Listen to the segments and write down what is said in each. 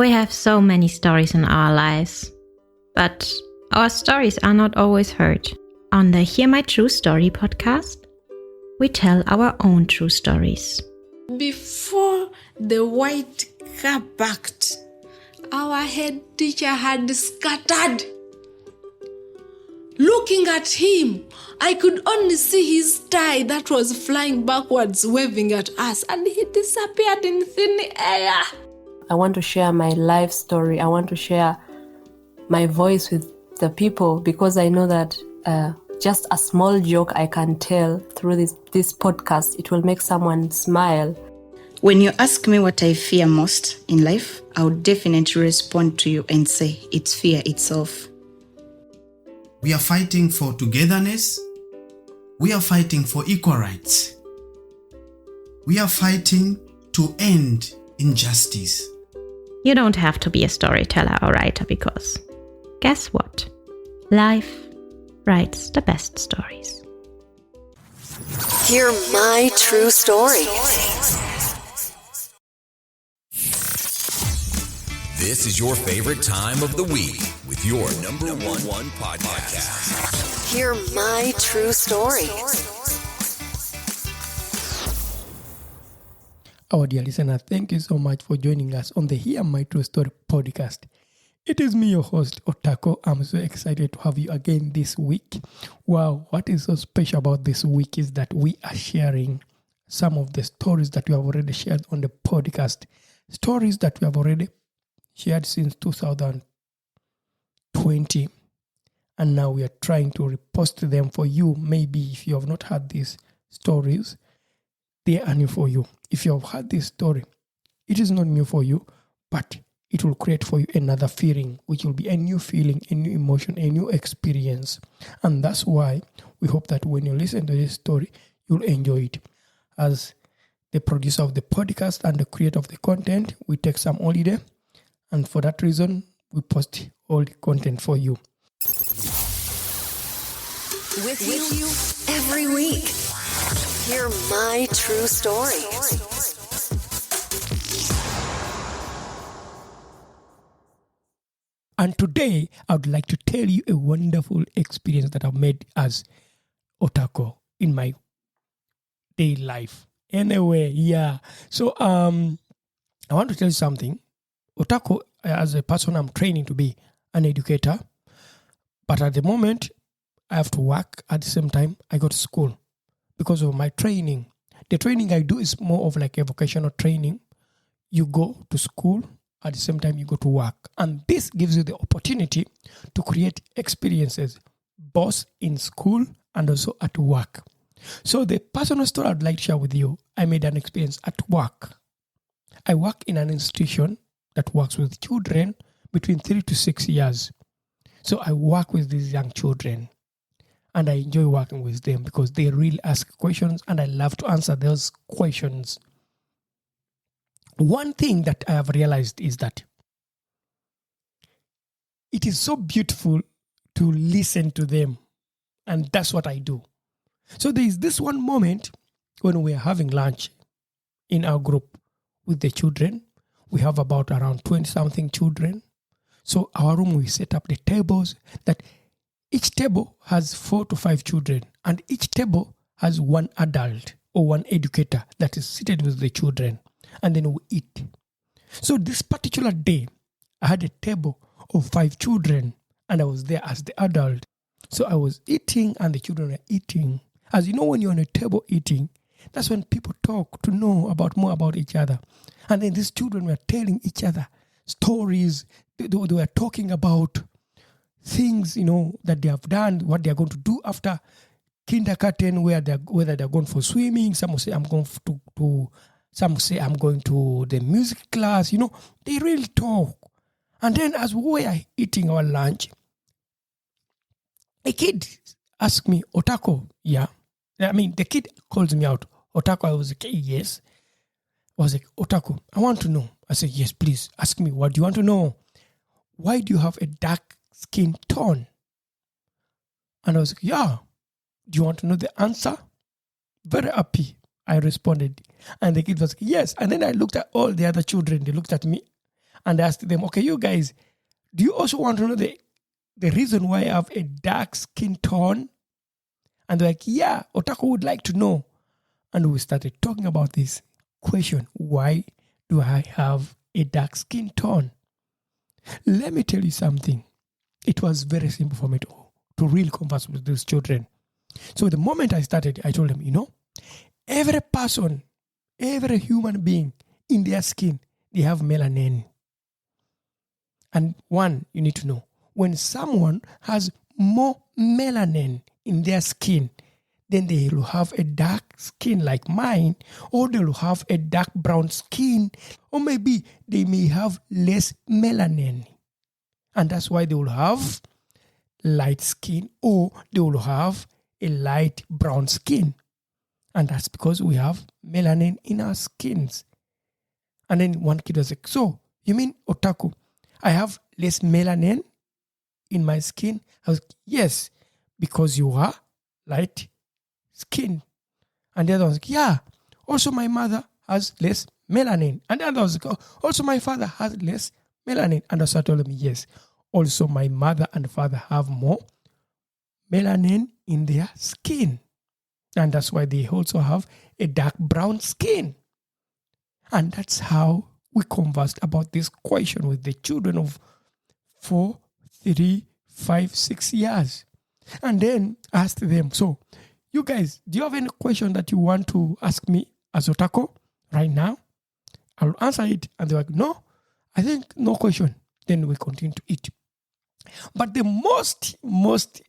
We have so many stories in our lives, but our stories are not always heard. On the Hear My True Story podcast, we tell our own true stories. Before the white car parked, our head teacher had scattered. Looking at him, I could only see his tie that was flying backwards, waving at us, and he disappeared in thin air. I want to share my life story. I want to share my voice with the people because I know that just a small joke I can tell through this podcast, it will make someone smile. When you ask me what I fear most in life, I would definitely respond to you and say it's fear itself. We are fighting for togetherness. We are fighting for equal rights. We are fighting to end injustice. You don't have to be a storyteller or writer because, guess what? Life writes the best stories. Hear my true story. This is your favorite time of the week with your number one podcast. Hear my true story. Our dear listener, thank you so much for joining us on the Hear My True Story podcast. It is me, your host, Otako. I'm so excited to have you again this week. Wow, what is so special about this week is that we are sharing some of the stories that we have already shared on the podcast. Stories that we have already shared since 2020. And now we are trying to repost them for you. Maybe if you have not had these stories, they are new for you. If you have had this story, it is not new for you, but it will create for you another feeling, which will be a new feeling, a new emotion, a new experience. And that's why we hope that when you listen to this story, you'll enjoy it. As the producer of the podcast and the creator of the content, we take some holiday. And for that reason, we post all the content for you. With you every week. Hear my true story. And today, I would like to tell you a wonderful experience that I've made as Otako in my daily life. Anyway, yeah. So, I want to tell you something. Otako, as a person, I'm training to be an educator. But at the moment, I have to work. At the same time, I go to school because of my training. The training I do is more of like a vocational training. You go to school. At the same time, you go to work. And this gives you the opportunity to create experiences, both in school and also at work. So the personal story I'd like to share with you, I made an experience at work. I work in an institution that works with children between 3 to 6 years. So I work with these young children. And I enjoy working with them because they really ask questions and I love to answer those questions. One thing that I have realized is that it is so beautiful to listen to them. And that's what I do. So there is this one moment when we are having lunch in our group with the children. We have about around 20-something children. So our room, we set up the tables that each table has 4 to 5 children. And each table has one adult or one educator that is seated with the children. And then we eat. So this particular day, I had a table of 5 children and I was there as the adult. So I was eating and the children were eating. As you know, when you're on a table eating, that's when people talk to know more about each other. And then these children were telling each other stories. They were talking about things, that they have done, what they are going to do after kindergarten, whether they're going for swimming. Some will say, I'm going some say I'm going to the music class. They really talk. And then as we are eating our lunch, a kid asked me, Otako, yeah. The kid calls me out, Otako. I was like, yes. I was like, Otako, I want to know. I said, yes, please ask me. What do you want to know? Why do you have a dark skin tone? And I was like, yeah. Do you want to know the answer? Very happy. I responded. And the kid was like, yes. And then I looked at all the other children. They looked at me. and I asked them, okay, you guys, do you also want to know the reason why I have a dark skin tone? And they're like, yeah, Otaku would like to know. And we started talking about this question, why do I have a dark skin tone? Let me tell you something. It was very simple for me to really converse with those children. So the moment I started, I told them, every person, every human being in their skin, they have melanin. And one, you need to know, when someone has more melanin in their skin, then they will have a dark skin like mine, or they will have a dark brown skin, or maybe they may have less melanin. And that's why they will have light skin, or they will have a light brown skin. And that's because we have melanin in our skins. And then one kid was like, so, you mean, Otaku, I have less melanin in my skin? I was like, yes, because you are light skin. And the other was like, yeah, also my mother has less melanin. And the other was like, oh, also my father has less melanin. And so I told him, yes, also my mother and father have more melanin in their skin. And that's why they also have a dark brown skin. And that's how we conversed about this question with the children of 4, 3, 5, 6 years. And then I asked them, so you guys, do you have any question that you want to ask me as Otaku right now? I'll answer it. And they're like, no, I think no question. Then we continue to eat. But the most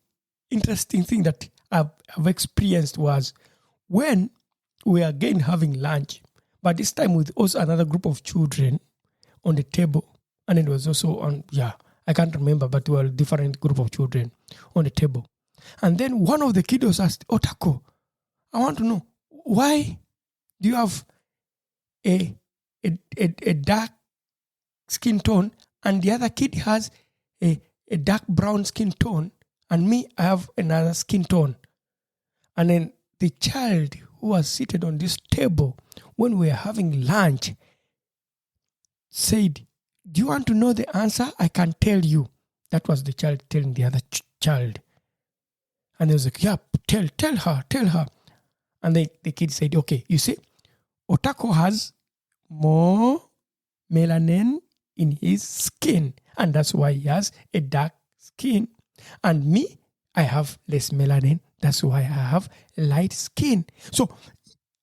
interesting thing that I've experienced was when we are again having lunch, but this time with also another group of children on the table. And it was also on, I can't remember, but we were a different group of children on the table. And then one of the kiddos asked, Otaku, I want to know, why do you have a dark skin tone and the other kid has a dark brown skin tone and me, I have another skin tone? And then the child who was seated on this table when we were having lunch said, do you want to know the answer? I can tell you. That was the child telling the other child. And he was like, yeah, tell her. And the kid said, okay, you see, Otaku has more melanin in his skin. And that's why he has a dark skin. And me, I have less melanin. That's why I have light skin. So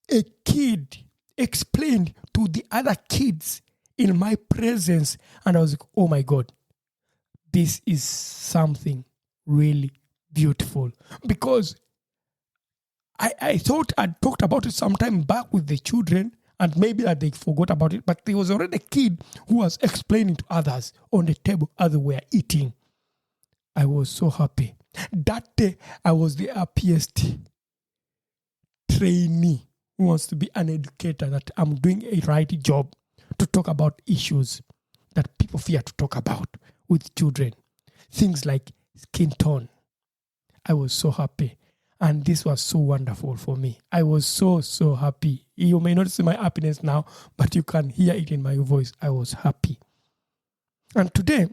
a kid explained to the other kids in my presence. And I was like, oh my God, this is something really beautiful. Because I thought I'd talked about it sometime back with the children and maybe that they forgot about it. But there was already a kid who was explaining to others on the table as they were eating. I was so happy. That day, I was the happiest trainee who wants to be an educator, that I'm doing a right job to talk about issues that people fear to talk about with children. Things like skin tone. I was so happy. And this was so wonderful for me. I was so happy. You may not see my happiness now, but you can hear it in my voice. I was happy. And today,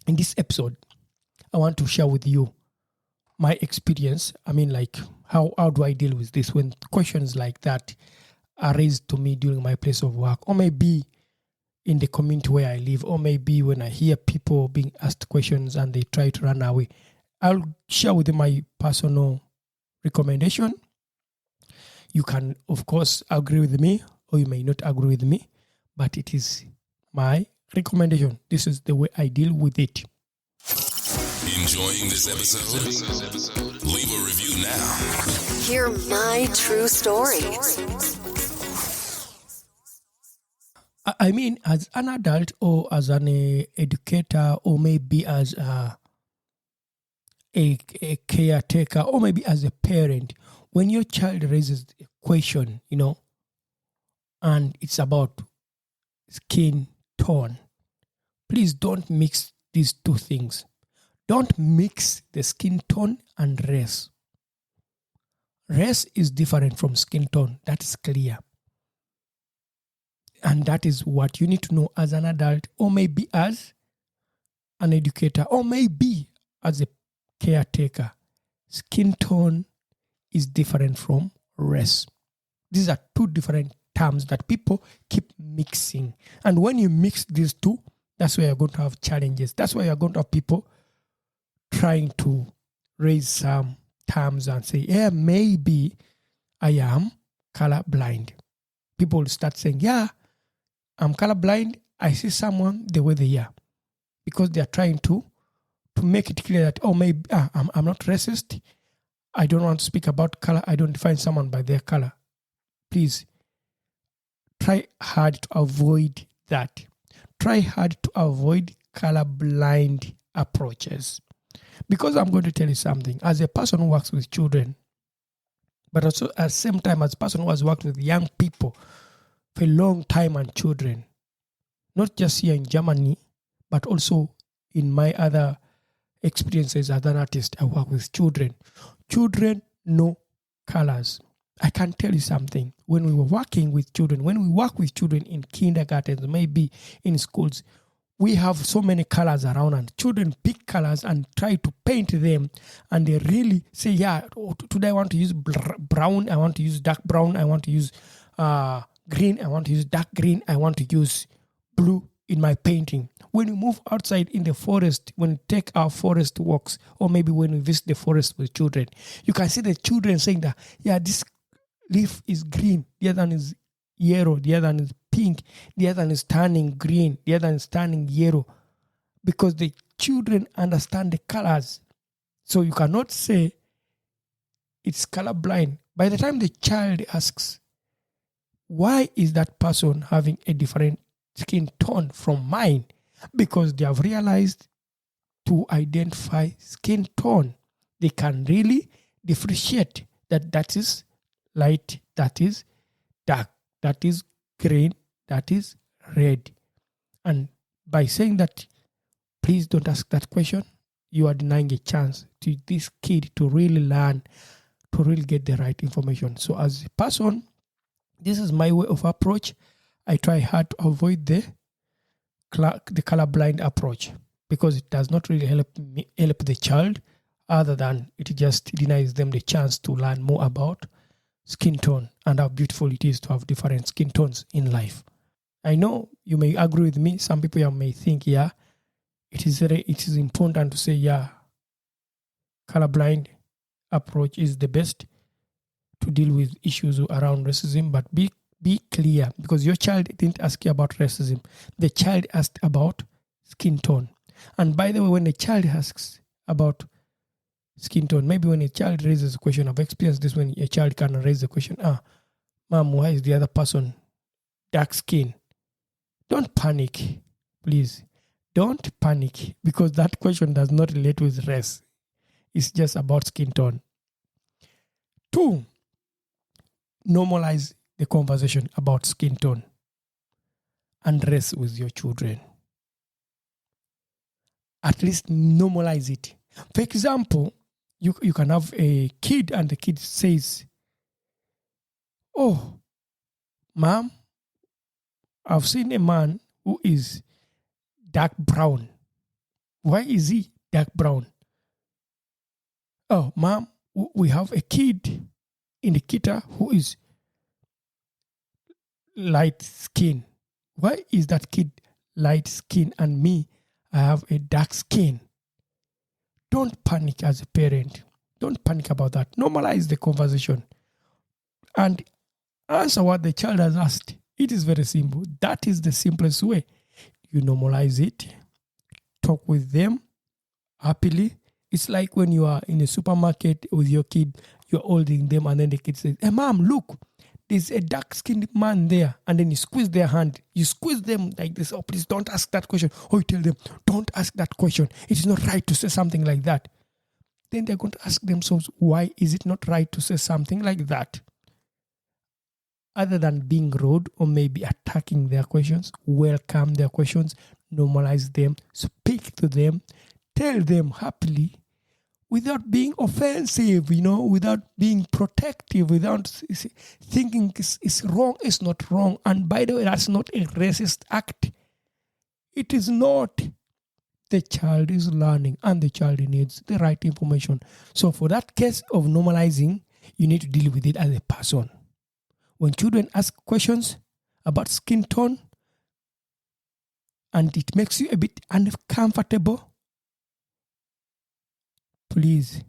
in this episode, I want to share with you my experience. I mean, like, how do I deal with this when questions like that are raised to me during my place of work, or maybe in the community where I live, or maybe when I hear people being asked questions and they try to run away. I'll share with you my personal recommendation. You can, of course, agree with me, or you may not agree with me, but it is my recommendation. This is the way I deal with it. Enjoying this episode? Leave a review now. Hear my true story. I mean, as an adult or as an educator, or maybe as a caretaker, or maybe as a parent, when your child raises a question, and it's about skin tone, please don't mix these two things. Don't mix the skin tone and race. Race is different from skin tone. That is clear. And that is what you need to know as an adult, or maybe as an educator, or maybe as a caretaker. Skin tone is different from race. These are two different terms that people keep mixing. And when you mix these two, that's where you're going to have challenges. That's why you're going to have people trying to raise some terms and say, yeah, maybe I am colorblind. People will start saying, yeah, I'm colorblind. I see someone the way they are. Because they are trying to make it clear that, oh, maybe I'm not racist. I don't want to speak about color. I don't define someone by their color. Please, try hard to avoid that. Try hard to avoid colorblind approaches. Because I'm going to tell you something. As a person who works with children, but also at the same time as a person who has worked with young people for a long time and children, not just here in Germany, but also in my other experiences as an artist, I work with children. Children know colors. I can tell you something. When we were working with children, when we work with children in kindergartens, maybe in schools, we have so many colors around, and children pick colors and try to paint them, and they really say, yeah, today I want to use brown, I want to use dark brown, I want to use green, I want to use dark green, I want to use blue in my painting. When we move outside in the forest, when we take our forest walks, or maybe when we visit the forest with children, you can see the children saying that, yeah, this leaf is green, the other one is yellow, the other one is pink, the other one is turning green, the other one is turning yellow, because the children understand the colors. So you cannot say it's colorblind. By the time the child asks, why is that person having a different skin tone from mine? Because they have realized to identify skin tone. They can really differentiate that is light, that is dark, that is green, that is red. And by saying that, please don't ask that question, you are denying a chance to this kid to really learn, to really get the right information. So as a person, this is my way of approach. I try hard to avoid the colorblind approach, because it does not really help the child, other than it just denies them the chance to learn more about skin tone and how beautiful it is to have different skin tones in life. I know you may agree with me. Some people may think, yeah, it is important to say, yeah, colorblind approach is the best to deal with issues around racism, but be clear, because your child didn't ask you about racism. The child asked about skin tone. And by the way, when the child asks about skin tone, maybe when a child raises a question, I've experienced this, when a child can raise the question, mom, why is the other person dark skin? Don't panic, please. Don't panic, because that question does not relate with race. It's just about skin tone. 2, normalize the conversation about skin tone and race with your children. At least normalize it. For example, you can have a kid and the kid says, oh, mom, I've seen a man who is dark brown. Why is he dark brown? Oh, mom, we have a kid in the kita who is light skin. Why is that kid light skin and me, I have a dark skin? Don't panic as a parent. Don't panic about that. Normalize the conversation and answer what the child has asked. It is very simple. That is the simplest way. You normalize it. Talk with them happily. It's like when you are in a supermarket with your kid, you're holding them, and then the kid says, hey, mom, look, there's a dark-skinned man there. And then you squeeze their hand. You squeeze them like this. Oh, please don't ask that question. Or you tell them, don't ask that question. It is not right to say something like that. Then they're going to ask themselves, why is it not right to say something like that? Other than being rude or maybe attacking their questions, welcome their questions, normalize them, speak to them, tell them happily, without being offensive, without being protective, without thinking it's wrong, it's not wrong. And by the way, that's not a racist act. It is not. The child is learning and the child needs the right information. So for that case of normalizing, you need to deal with it as a person. When children ask questions about skin tone and it makes you a bit uncomfortable, please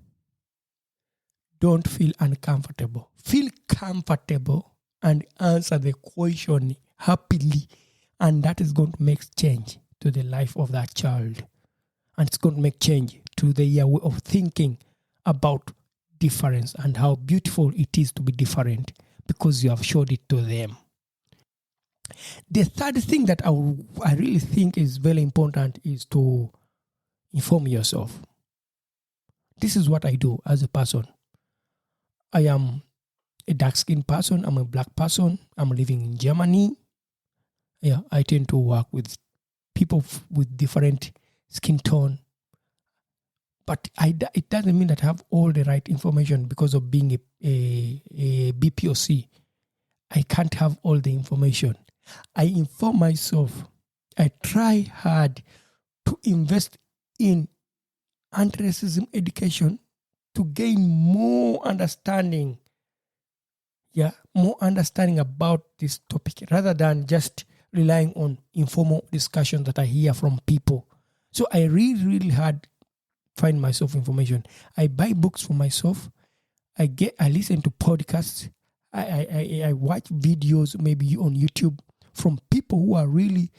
don't feel uncomfortable. Feel comfortable and answer the question happily. And that is going to make change to the life of that child. And it's going to make change to their way of thinking about difference and how beautiful it is to be different because you have showed it to them. The third thing that I really think is very important is to inform yourself. This is what I do as a person. I am a dark-skinned person. I'm a black person. I'm living in Germany. Yeah, I tend to work with people with different skin tone. But it doesn't mean that I have all the right information because of being a BPOC. I can't have all the information. I inform myself. I try hard to invest in anti-racism education to gain more understanding. Yeah, more understanding about this topic rather than just relying on informal discussions that I hear from people. So I really hard find myself information. I buy books for myself. I listen to podcasts. I watch videos maybe on YouTube from people who are really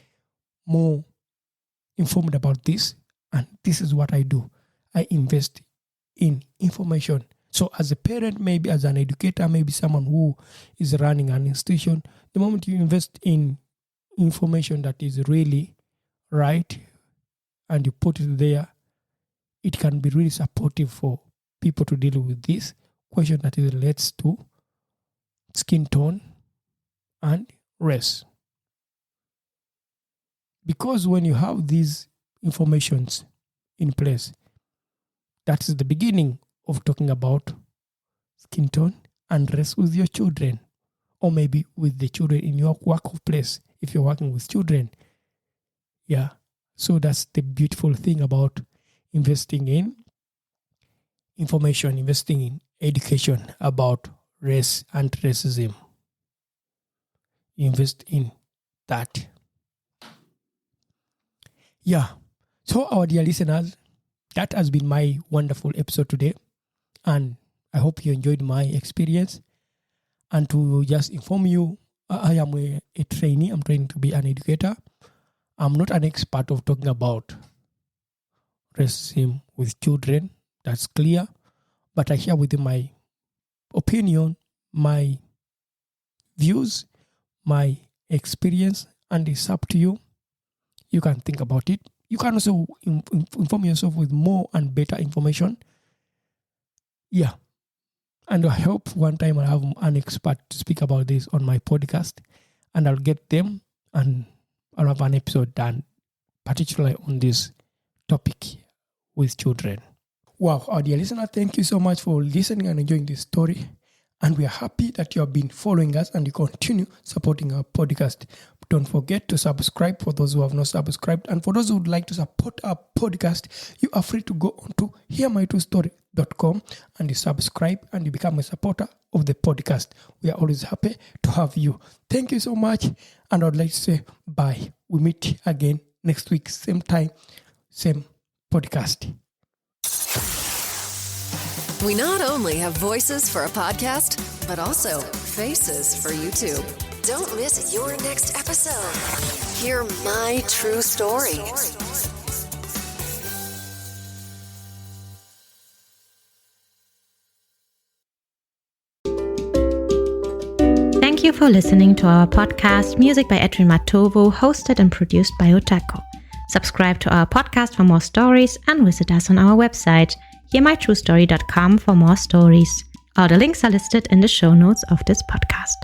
more informed about this. And this is what I do. I invest in information. So as a parent, maybe as an educator, maybe someone who is running an institution, the moment you invest in information that is really right and you put it there, it can be really supportive for people to deal with this question that relates to skin tone and race. Because when you have these informations in place, that is the beginning of talking about skin tone and race with your children, or maybe with the children in your workplace if you're working with children. Yeah, so that's the beautiful thing about investing in information, investing in education about race and racism. Invest in that. Yeah. So our dear listeners, that has been my wonderful episode today. And I hope you enjoyed my experience. And to just inform you, I am a trainee. I'm training to be an educator. I'm not an expert of talking about racism with children. That's clear. But I share with you my opinion, my views, my experience, and it's up to you. You can think about it. You can also inform yourself with more and better information. Yeah. And I hope one time I'll have an expert to speak about this on my podcast, and I'll get them and I'll have an episode done, particularly on this topic with children. Wow, our dear listener, thank you so much for listening and enjoying this story. And we are happy that you have been following us and you continue supporting our podcast. Don't forget to subscribe for those who have not subscribed. And for those who would like to support our podcast, you are free to go on to hearmytruestory.com and you subscribe and you become a supporter of the podcast. We are always happy to have you. Thank you so much. And I would like to say bye. We meet again next week, same time, same podcast. We not only have voices for a podcast, but also faces for YouTube. Don't miss your next episode. Hear my true story. Thank you for listening to our podcast, Music by Edwin Matovo, hosted and produced by Otako. Subscribe to our podcast for more stories and visit us on our website, hearmytruestory.com, for more stories. All the links are listed in the show notes of this podcast.